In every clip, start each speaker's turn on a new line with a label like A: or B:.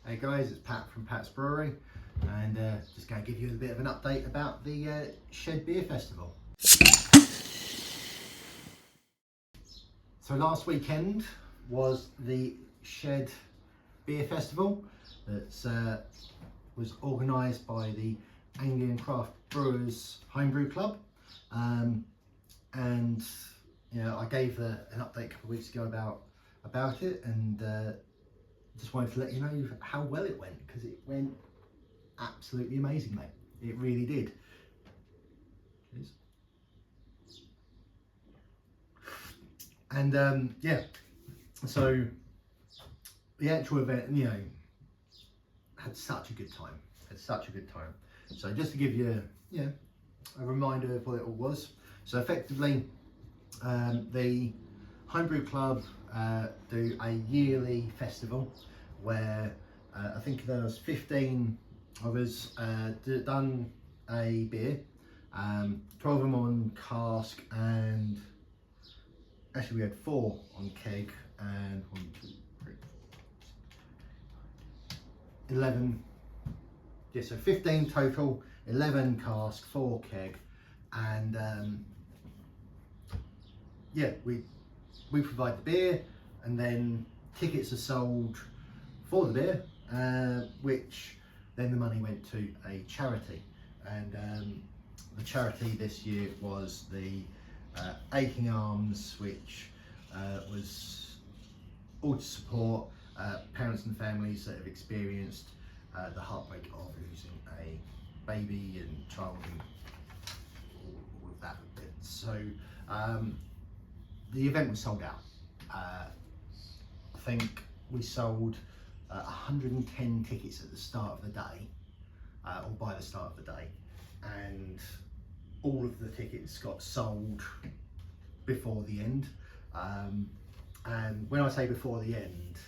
A: Hey guys, it's Pat from Pat's Brewery, and just going to give you a bit of an update about the Shed Beer Festival. So last weekend was the Shed Beer Festival that was organised by the Anglian Craft Brewers Homebrew Club, and you know, I gave an update a couple of weeks ago about it, and just wanted to let you know how well it went, because it went absolutely amazing, mate. It really did. Cheers. And yeah, so the actual event, you know, had such a good time. So just to give you, a reminder of what it all was. So effectively, the Homebrew Club do a yearly festival where I think there was 15 of us done a beer, 12 of them on cask, and actually we had 4 on keg, and 1, 2, 3, 4, 11. Yeah, so 15 total, 11 cask, 4 keg, and yeah, we provide the beer, and then tickets are sold for the beer, which then the money went to a charity, and the charity this year was the Aching Arms, which was all to support parents and families that have experienced the heartbreak of losing a baby and child and all of that bit. So the event was sold out. I think we sold 110 tickets at the start of the day, or by the start of the day, and all of the tickets got sold before the end. And when I say before the end,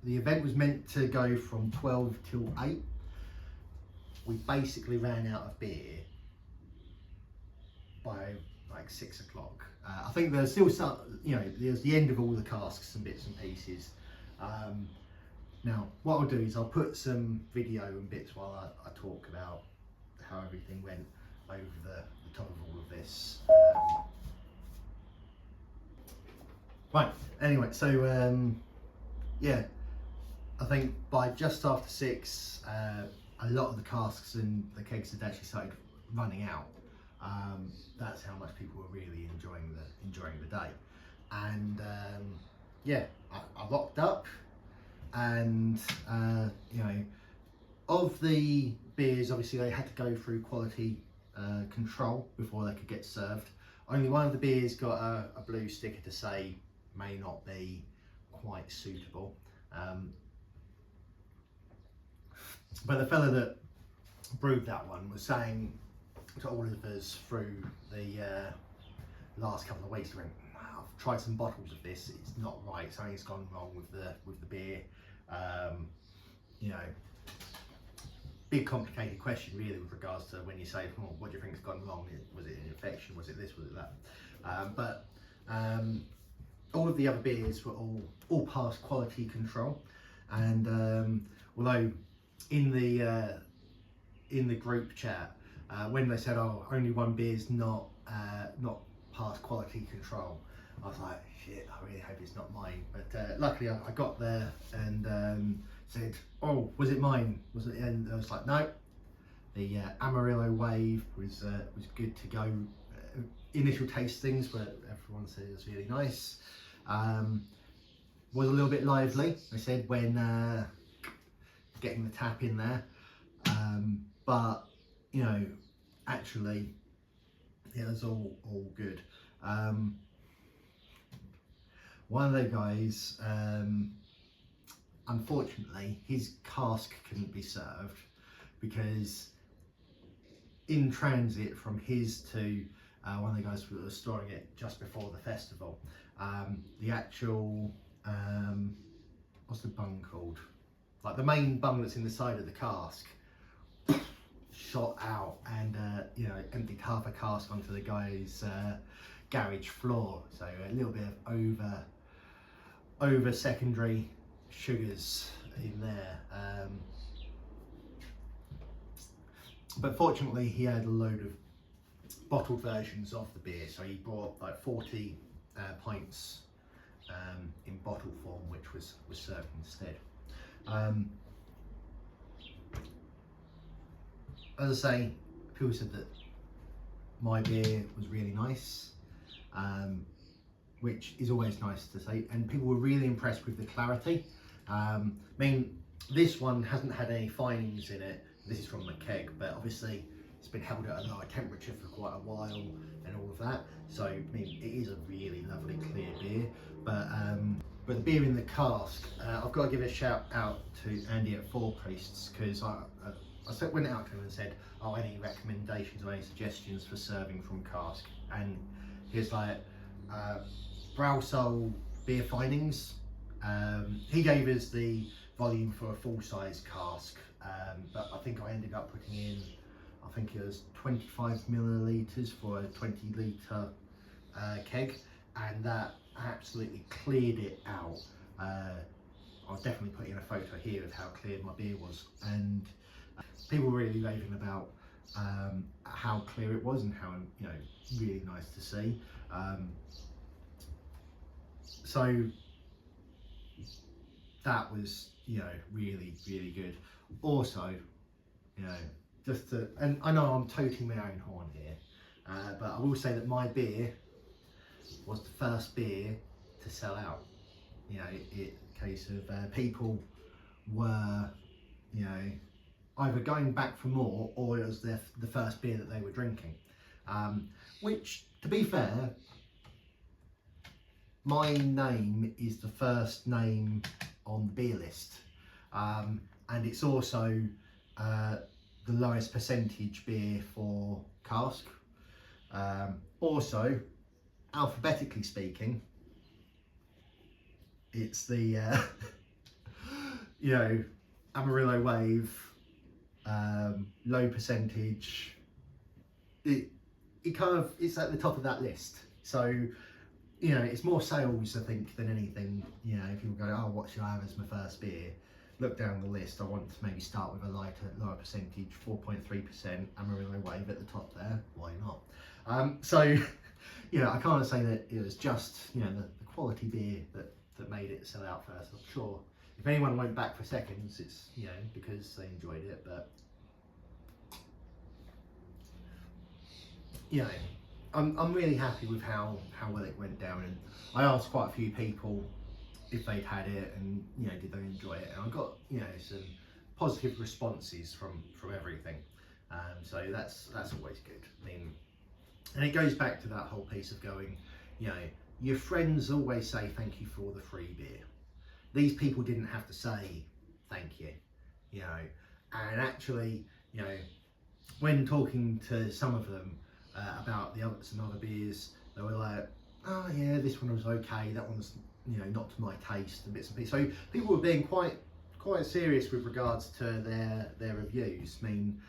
A: the event was meant to go from 12 till 8. We basically ran out of beer by like 6 o'clock. I think there's still some, you know, there's the end of all the casks and bits and pieces. Now, what I'll do is I'll put some video and bits while I talk about how everything went over the top of all of this. Right, anyway, so yeah, I think by just after 6, a lot of the casks and the kegs had actually started running out. That's how much people were really enjoying the day. And yeah, I rocked up, and you know, of the beers, obviously they had to go through quality control before they could get served. Only one of the beers got a blue sticker to say may not be quite suitable. But the fella that brewed that one was saying to all of us through the last couple of weeks, he went, I've tried some bottles of this, it's not right, something's gone wrong with the beer. You know, big complicated question really with regards to when you say, oh, what do you think has gone wrong? Was it an infection? Was it this? Was it that? But all of the other beers were all past quality control, and although in the group chat, when they said, oh, only one beer's not past quality control, I was like, shit, I really hope it's not mine. But luckily I got there and said, oh, was it mine? Was it? And I was like, no. The Amarillo Wave was good to go. Initial tastings were, everyone said it was really nice. Was a little bit lively, I said, when getting the tap in there. But you know, actually, it was all good. One of the guys, unfortunately, his cask couldn't be served because in transit from his to one of the guys who was storing it just before the festival, the actual, what's the bung called? Like the main bung that's in the side of the cask shot out, and you know, emptied half a cask onto the guy's garage floor. So a little bit of over secondary sugars in there. But fortunately, he had a load of bottled versions of the beer, so he brought like 40 pints in bottle form, which was served instead. As I say, people said that my beer was really nice, which is always nice to say, and people were really impressed with the clarity. I mean, this one hasn't had any finings in it. This is from the keg, but obviously it's been held at a lower temperature for quite a while and all of that. So I mean, it is a really lovely clear beer. But the beer in the cask, I've got to give a shout out to Andy at Four Priests, because I went out to him and said, "Oh, any recommendations or any suggestions for serving from cask?" And he was like, Browsol beer findings. He gave us the volume for a full-size cask, but I think I ended up putting in, I think it was 25 millilitres for a 20-litre keg, and that absolutely cleared it out. I'll definitely put in a photo here of how clear my beer was, and people were really raving about how clear it was and how, you know, really nice to see. So that was, you know, really, really good. Also, you know, just to, and I know I'm toting my own horn here, but I will say that my beer was the first beer to sell out. You know, it case of people were, you know, either going back for more, or it was the first beer that they were drinking. Which, to be fair, my name is the first name on the beer list, and it's also the lowest percentage beer for cask. Also, alphabetically speaking, it's the you know, Amarillo Wave, low percentage. It kind of, it's at the top of that list. So, you know, it's more sales, I think, than anything. You know, if people go, "Oh, what should I have as my first beer?" Look down the list. I want to maybe start with a lower percentage, 4.3% Amarillo Wave at the top there. Why not? So, you know, I can't say that it was just, you know, the quality beer that made it sell out first. I'm sure if anyone went back for seconds, it's, you know, because they enjoyed it. But, you know, I'm really happy with how well it went down, and I asked quite a few people if they'd had it and, you know, did they enjoy it, and I got, you know, some positive responses from everything. So that's always good. I mean, and it goes back to that whole piece of going, you know, your friends always say thank you for the free beer. These people didn't have to say thank you, you know, and actually, you know, when talking to some of them about some other beers, they were like, "Oh yeah, this one was okay, that one's, you know, not to my taste," and bits and pieces. So people were being quite serious with regards to their reviews. I mean,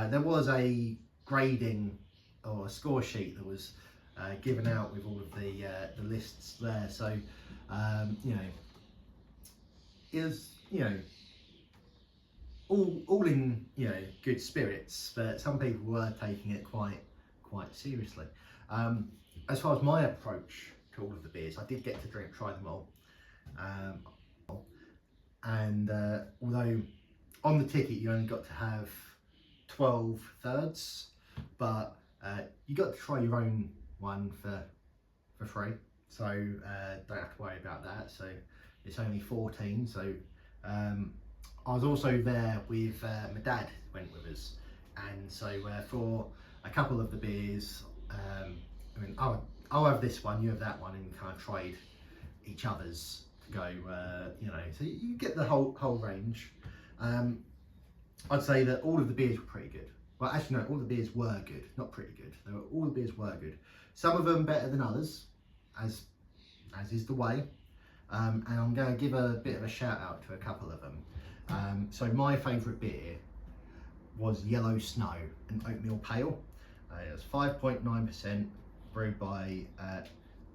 A: there was a grading or a score sheet that was given out with all of the lists there. So you know, it was, you know, all in, you know, good spirits, but some people were taking it quite seriously. As far as my approach to all of the beers, I did get to try them all, and although on the ticket you only got to have 12 thirds, but you got to try your own one for free, so don't have to worry about that. So it's only 14. So I was also there with my dad, went with us, and so for a couple of the beers, I mean, I'll have this one, you have that one, and we kind of tried each other's to go, you know, so you get the whole range. I'd say that all of the beers were pretty good. Well, actually no, all the beers were good, not pretty good. All the beers were good. Some of them better than others, as is the way. And I'm going to give a bit of a shout out to a couple of them. So my favourite beer was Yellow Snow, an oatmeal pale. It was 5.9%, brewed by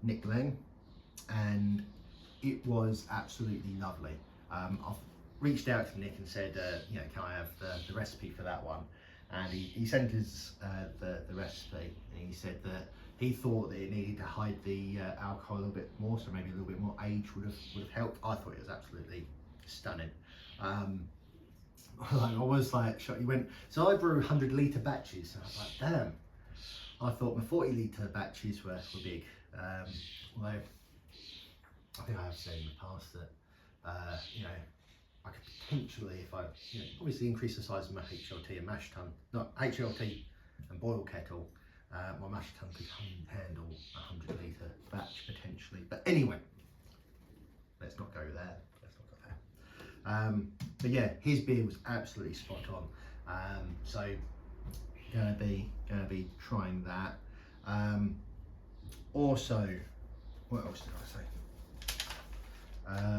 A: Nick Lang, and it was absolutely lovely. reached out to Nick and said, you know, can I have the recipe for that one? And he sent us the recipe, and he said that he thought that it needed to hide the alcohol a little bit more, so maybe a little bit more age would have helped. I thought it was absolutely stunning. I was like shocked. He went, so I brew 100-litre batches. And I was like, damn. I thought my 40-litre batches were big. Although I think I have said in the past that you know, I could potentially, if I, you know, obviously increase the size of my HLT and mash tun, not HLT and boil kettle, my mash tun could handle a 100-litre batch potentially. But anyway, let's not go there. But yeah, his beer was absolutely spot on. So gonna be trying that. Also, what else did I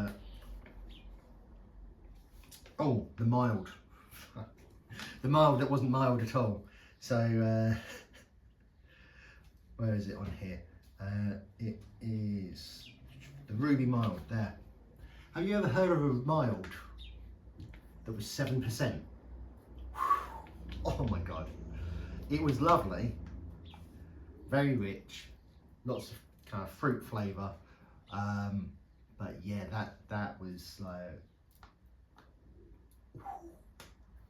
A: say? Oh, the mild. The mild that wasn't mild at all. So where is it on here? It is the Ruby Mild there. Have you ever heard of a mild that was 7%? Oh my God. It was lovely, very rich, lots of kind of fruit flavour. But yeah, that was like,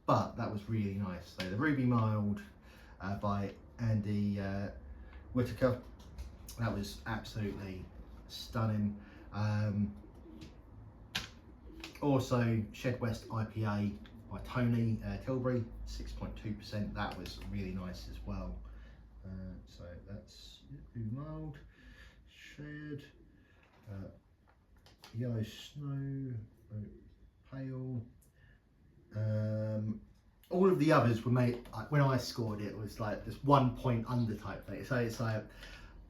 A: but that was really nice. So the Ruby Mild by Andy Whitaker, that was absolutely stunning. Also, Shed West IPA by Tony Tilbury, 6.2%. That was really nice as well. So that's mild, Shed, Yellow Snow, Pale. All of the others were made, when I scored it was like this 1 point under type thing. So it's like,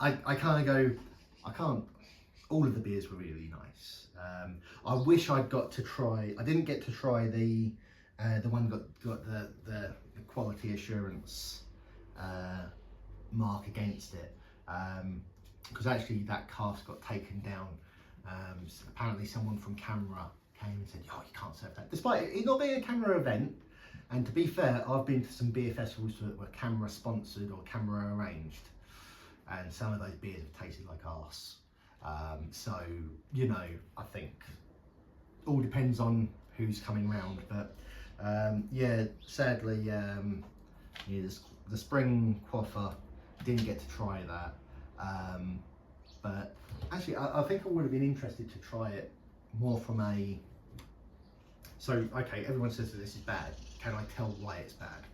A: I kind of go, I can't, all of the beers were really nice. I wish I'd got to try, I didn't get to try the one got the quality assurance mark against it, because actually that cask got taken down. So apparently someone from camera came and said, oh, you can't serve that, despite it not being a camera event. And to be fair, I've been to some beer festivals that were camera sponsored or camera arranged, and some of those beers have tasted like arse. So, you know, I think all depends on who's coming round. But yeah, sadly, yeah, the spring quaffer, didn't get to try that. But actually, I think I would have been interested to try it more from a, so okay, everyone says that this is bad, can I tell why it's bad?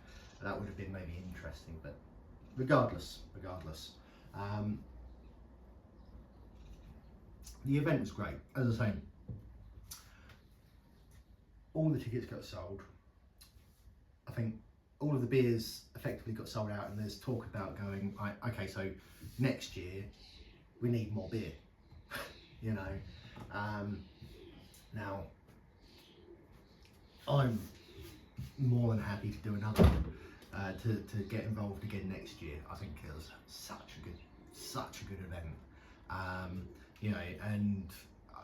A: That would have been maybe interesting, but regardless, the event was great. As I was saying, all the tickets got sold. I think all of the beers effectively got sold out, and there's talk about going, right, okay, so next year we need more beer. You know, now I'm more than happy to do another to get involved again next year. I think it was such a good event. You know, and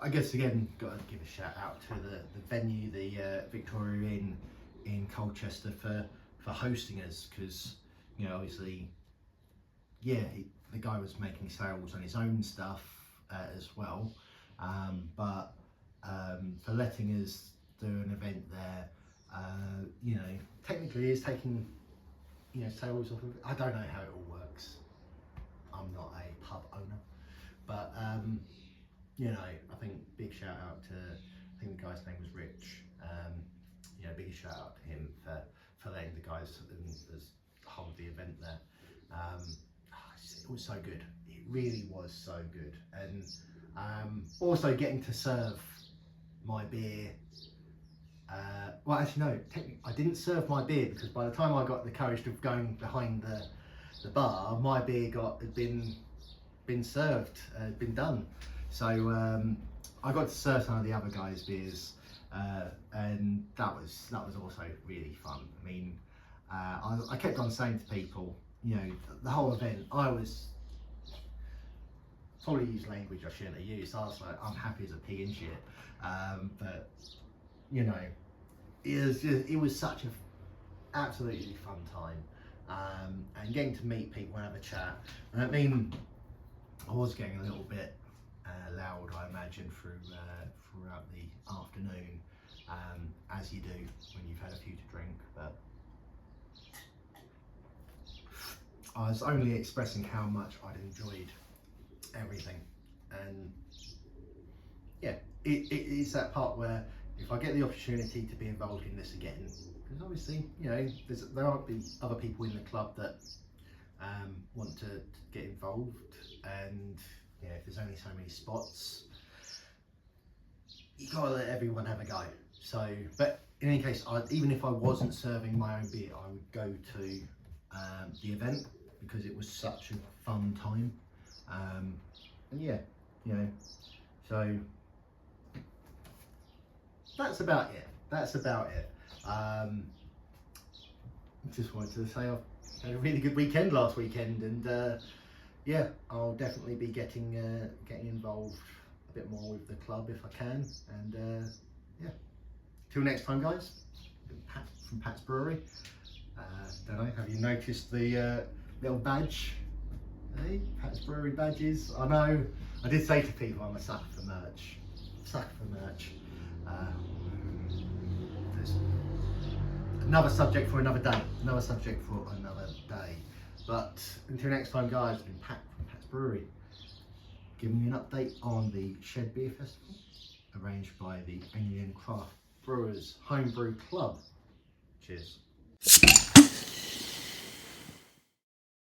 A: I guess again, got to give a shout out to the venue, the Victoria Inn in Colchester for hosting us, because, you know, obviously, yeah, the guy was making sales on his own stuff as well, but for letting us do an event there, you know, technically is taking, you know, sales off of it. I don't know how it all works. I'm not a pub owner, but you know, I think big shout out to, I think the guy's name was Rich. You know, big shout out to him for letting the guys hold the event there. It was so good. It really was so good, and also getting to serve my beer. Well, actually no, technically I didn't serve my beer, because by the time I got the courage of going behind the bar, my beer had been served, been done. So I got to serve some of the other guys' beers, and that was also really fun. I mean, I kept on saying to people, you know, the whole event, I was probably used language I shouldn't have used. I was like, I'm happy as a pig in shit, but you know, it was such a absolutely fun time, and getting to meet people and have a chat. And I mean, I was getting a little bit loud, I imagine, throughout the afternoon, as you do when you've had a few to drink. But I was only expressing how much I'd enjoyed everything, and yeah, it's that part where if I get the opportunity to be involved in this again, because obviously, you know, there might be other people in the club that want to get involved, and you know, if there's only so many spots, you gotta let everyone have a go. So, but in any case, even if I wasn't serving my own beer, I would go to the event because it was such a fun time. And yeah, you know, so that's about it. Just wanted to say I had a really good weekend last weekend, and yeah, I'll definitely be getting involved a bit more with the club if I can. And yeah, till next time, guys. Pat from Pat's Brewery. Don't know, have you noticed the little badge? Hey, Pat's Brewery badges. I know, I did say to people I'm a sucker for merch. There's another subject for another day. But until next time, guys, it's been Pat from Pat's Brewery, giving you an update on the Shed Beer Festival, arranged by the Anglian Craft Brewers Homebrew Club. Cheers.